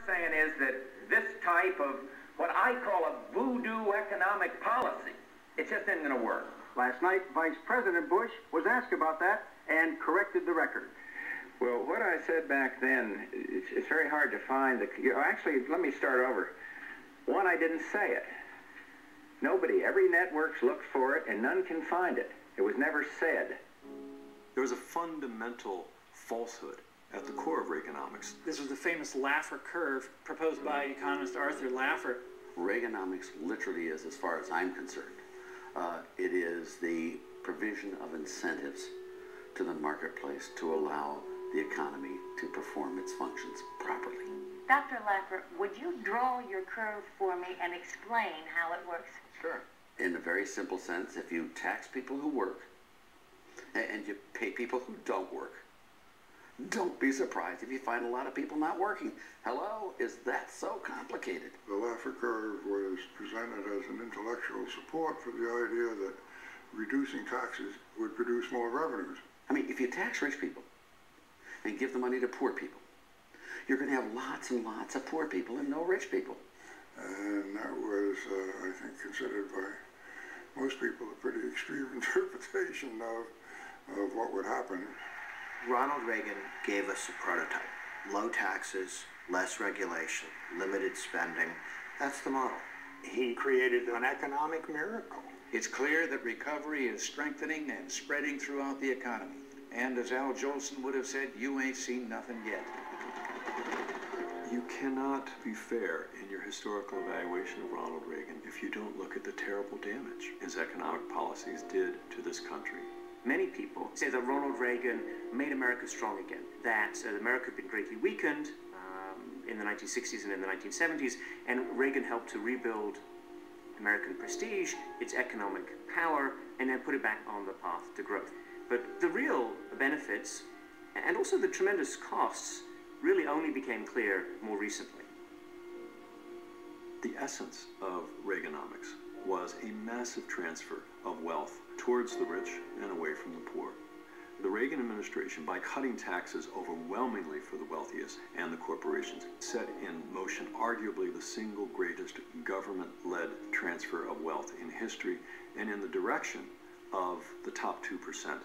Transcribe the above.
saying is that this type of what I call a voodoo economic policy, it just isn't going to work. Last night, Vice President Bush was asked about that and corrected the record. Well, what I said back then, it's very hard to find. Actually, let me start over. One, I didn't say it. Nobody, every network's looked for it, and none can find it. It was never said. There was a fundamental falsehood at the core of Reaganomics. This was the famous Laffer curve proposed by economist Arthur Laffer. Reaganomics literally is, as far as I'm concerned, it is the provision of incentives to the marketplace to allow the economy to perform its functions properly. Dr. Laffer, would you draw your curve for me and explain how it works? Sure. In a very simple sense, if you tax people who work and you pay people who don't work, don't be surprised if you find a lot of people not working. Hello? Is that so complicated? The Laffer curve was presented as an intellectual support for the idea that reducing taxes would produce more revenues. I mean, if you tax rich people and give the money to poor people, you're going to have lots and lots of poor people and no rich people. And that was, I think, considered by most people a pretty extreme interpretation of what would happen. Ronald Reagan gave us a prototype. Low taxes, less regulation, limited spending. That's the model. He created an economic miracle. It's clear that recovery is strengthening and spreading throughout the economy. And as Al Jolson would have said, you ain't seen nothing yet. You cannot be fair in your historical evaluation of Ronald Reagan if you don't look at the terrible damage his economic policies did to this country. Many people say that Ronald Reagan made America strong again, that America had been greatly weakened in the 1960s and in the 1970s, and Reagan helped to rebuild American prestige, its economic power, and then put it back on the path to growth. But the real benefits, and also the tremendous costs, really only became clear more recently. The essence of Reaganomics was a massive transfer of wealth towards the rich and away from the poor. The Reagan administration, by cutting taxes overwhelmingly for the wealthiest and the corporations, set in motion arguably the single greatest government-led transfer of wealth in history and in the direction of the top 2%.